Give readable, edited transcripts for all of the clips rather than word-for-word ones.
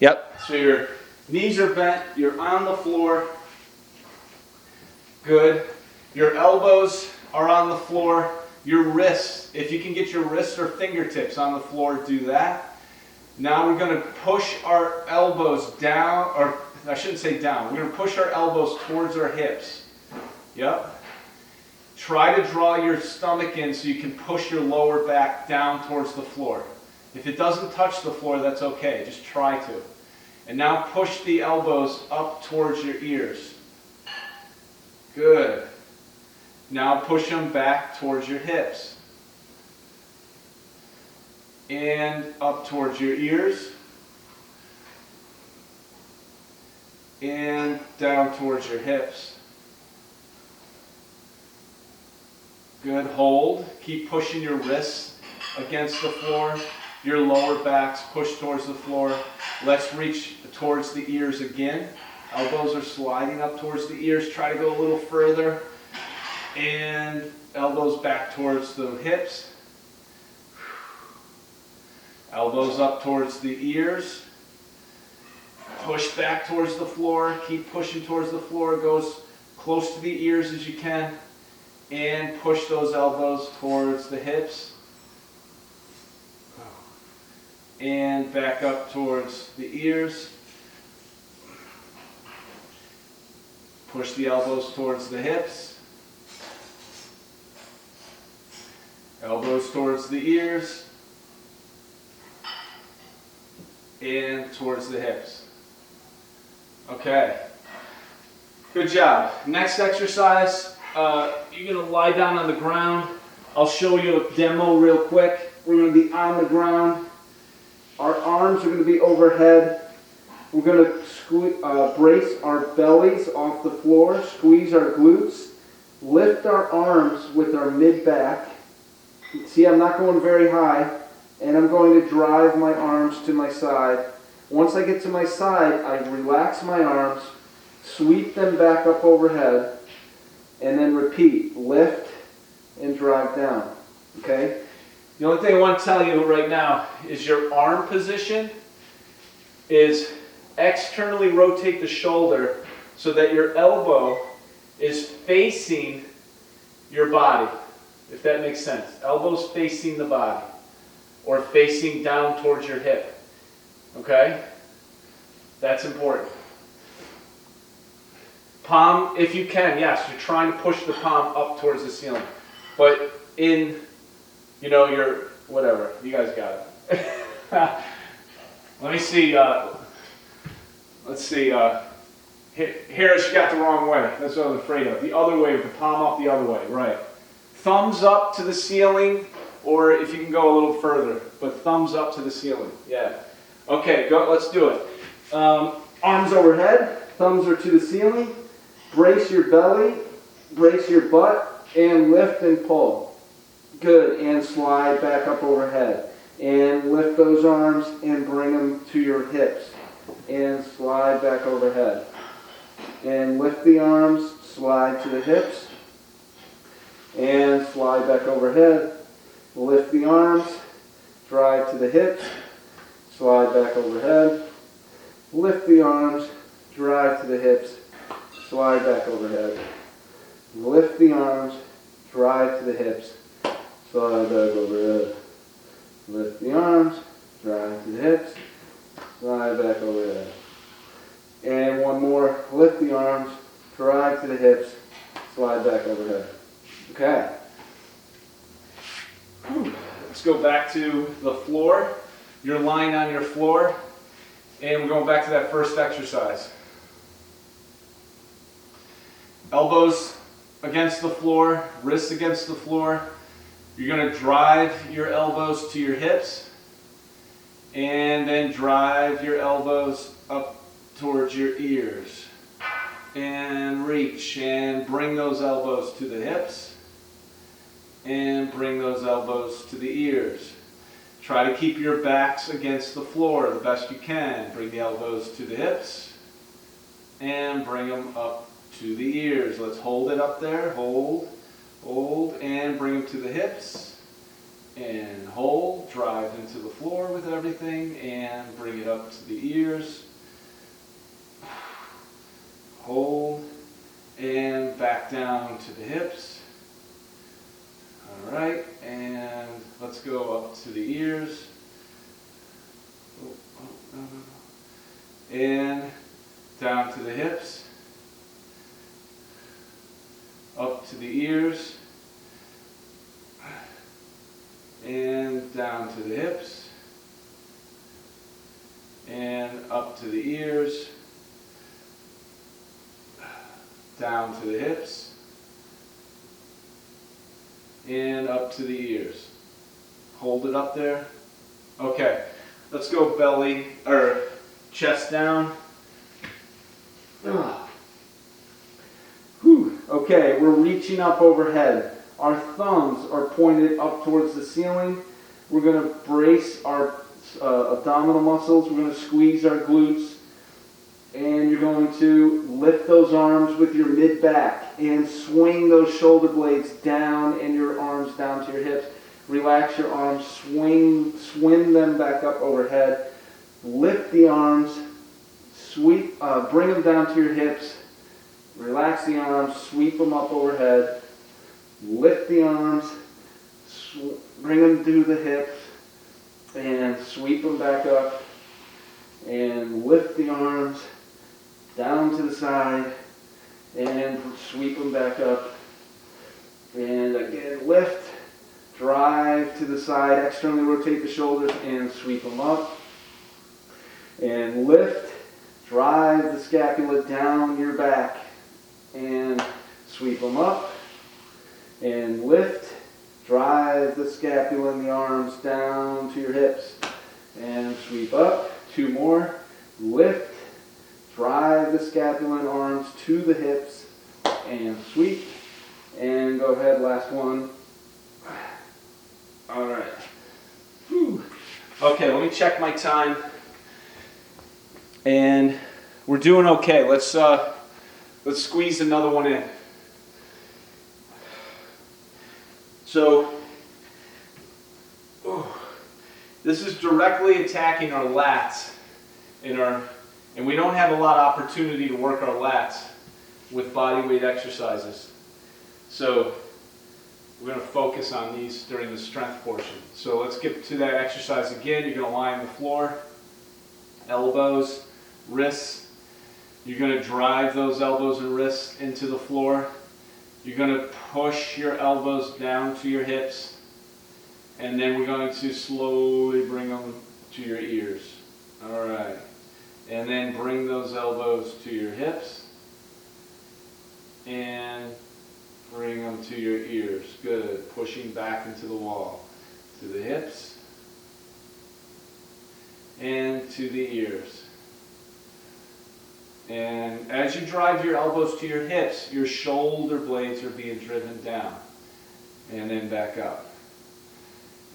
Yep. So your knees are bent, you're on the floor. Good. Your elbows are on the floor. Your wrists, if you can get your wrists or fingertips on the floor, do that. Now we're going to push our elbows down, or I shouldn't say down. We're going to push our elbows towards our hips. Yep. Try to draw your stomach in so you can push your lower back down towards the floor. If it doesn't touch the floor, that's okay. Just try to. And now push the elbows up towards your ears. Good. Now push them back towards your hips. And up towards your ears. And down towards your hips. Good. Hold. Keep pushing your wrists against the floor. Your lower backs push towards the floor. Let's reach towards the ears again. Elbows are sliding up towards the ears. Try to go a little further. And elbows back towards the hips. Elbows up towards the ears. Push back towards the floor. Keep pushing towards the floor. Go as close to the ears as you can. And push those elbows towards the hips. And back up towards the ears. Push the elbows towards the hips. Elbows towards the ears. And towards the hips. Okay. Good job. Next exercise, you're going to lie down on the ground. I'll show you a demo real quick. We're going to be on the ground. Our arms are going to be overhead. We're going to brace our bellies off the floor, squeeze our glutes, lift our arms with our mid-back. See, I'm not going very high, and I'm going to drive my arms to my side. Once I get to my side, I relax my arms, sweep them back up overhead, and then repeat. Lift and drive down. Okay? The only thing I want to tell you right now is your arm position is externally rotate the shoulder so that your elbow is facing your body, if that makes sense. Elbows facing the body or facing down towards your hip. Okay? That's important. Palm, if you can, yes, you're trying to push the palm up towards the ceiling. But in, your, whatever, you guys got it. Let me see, let's see, here she got the wrong way. That's what I was afraid of. The other way, with the palm up the other way, right. Thumbs up to the ceiling, or if you can go a little further, but thumbs up to the ceiling, yeah. Okay, go. Let's do it. Arms overhead, thumbs are to the ceiling. Brace your belly, brace your butt, and lift and pull. Good, and slide back up overhead. And lift those arms and bring them to your hips. And slide back overhead. And lift the arms, slide to the hips. And slide back overhead. Lift the arms, drive to the hips. Slide back overhead. Lift the arms, drive to the hips. Slide back overhead. Lift the arms, drive to the hips. Slide back overhead. Lift the arms, drive to the hips. Slide back overhead. And one more. Lift the arms, drive to the hips. Slide back overhead. Okay. Let's go back to the floor. You're lying on your floor. And we're going back to that first exercise. Elbows against the floor, wrists against the floor. You're going to drive your elbows to your hips. And then drive your elbows up towards your ears. And reach and bring those elbows to the hips. And bring those elbows to the ears. Try to keep your backs against the floor the best you can. Bring the elbows to the hips. And bring them up to the ears. Let's hold it up there. Hold, hold, and bring them to the hips. and hold, drive into the floor with everything, and bring it up to the ears. Hold, and back down to the hips. All right, and let's go up to the ears. And down to the hips. Up to the ears. And down to the hips. And up to the ears. Down to the hips. And up to the ears. Hold it up there. Okay, let's go belly, or chest down. Whew. Okay, we're reaching up overhead. Our thumbs are pointed up towards the ceiling. We're going to brace our abdominal muscles. We're going to squeeze our glutes. And you're going to lift those arms with your mid-back and swing those shoulder blades down and your arms down to your hips. Relax your arms, swing them back up overhead. Lift the arms, bring them down to your hips. Relax the arms, sweep them up overhead. Lift the arms, bring them to the hips, and sweep them back up. And lift the arms down to the side, and sweep them back up. And again, lift, drive to the side, externally rotate the shoulders, and sweep them up. And lift, drive the scapula down your back, and sweep them up. And lift, drive the scapula and the arms down to your hips, and sweep up. 2 more. Lift, drive the scapula and arms to the hips, and sweep. And go ahead, last one. All right. Whew. Okay, let me check my time. And we're doing okay. Let's squeeze another one in. So, this is directly attacking our lats and we don't have a lot of opportunity to work our lats with body weight exercises. So, we're going to focus on these during the strength portion. So let's get to that exercise again. You're going to lie on the floor, elbows, wrists. You're going to drive those elbows and wrists into the floor. You're going to push your elbows down to your hips. And then we're going to slowly bring them to your ears. All right. And then bring those elbows to your hips. And bring them to your ears. Good. Pushing back into the wall. To the hips. And to the ears. And as you drive your elbows to your hips, your shoulder blades are being driven down. And then back up.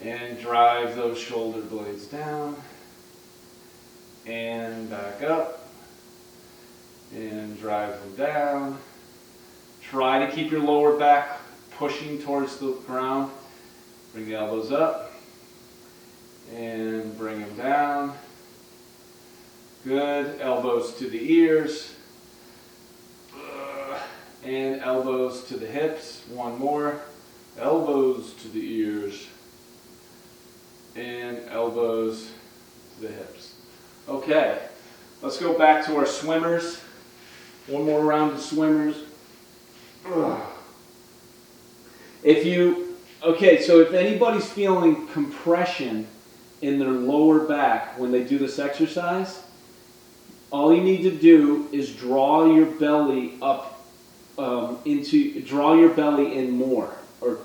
And drive those shoulder blades down. And back up. And drive them down. Try to keep your lower back pushing towards the ground. Bring the elbows up. And bring them down. Good. Elbows to the ears. And elbows to the hips. One more. Elbows to the ears. And elbows to the hips. Okay. Let's go back to our swimmers. One more round of swimmers. If anybody's feeling compression in their lower back when they do this exercise, all you need to do is draw your belly up draw your belly in more, or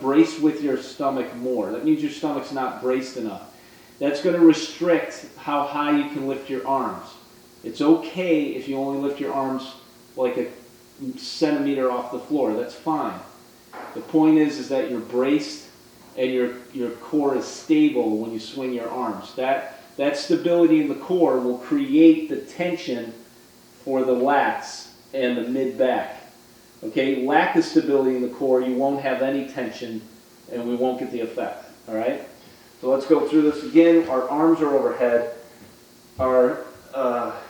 brace with your stomach more. That means your stomach's not braced enough. That's going to restrict how high you can lift your arms. It's okay if you only lift your arms like a centimeter off the floor. That's fine. The point is that you're braced and your core is stable when you swing your arms. That stability in the core will create the tension for the lats and the mid-back. Okay, lack of stability in the core, you won't have any tension and we won't get the effect, all right? So let's go through this again. Our arms are overhead. Our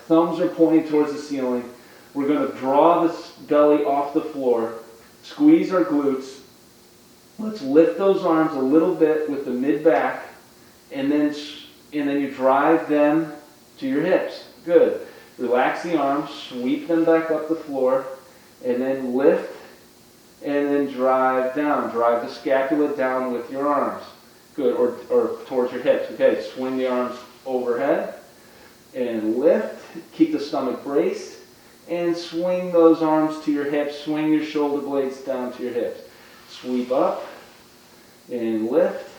thumbs are pointing towards the ceiling. We're going to draw the belly off the floor, squeeze our glutes. Let's lift those arms a little bit with the mid-back, and then you drive them to your hips. Good. Relax the arms, sweep them back up the floor, and then lift, and then drive down. Drive the scapula down with your arms. Good, or towards your hips. Okay, swing the arms overhead, and lift. Keep the stomach braced, and swing those arms to your hips. Swing your shoulder blades down to your hips. Sweep up, and lift,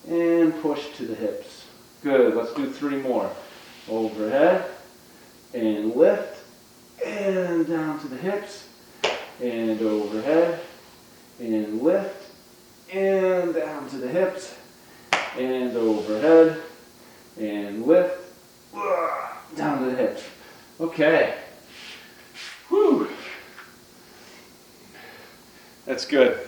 and push to the hips. Good, let's do 3 more. Overhead, and lift, and down to the hips, and overhead, and lift, and down to the hips, and overhead, and lift, down to the hips. Okay. Whew. That's good.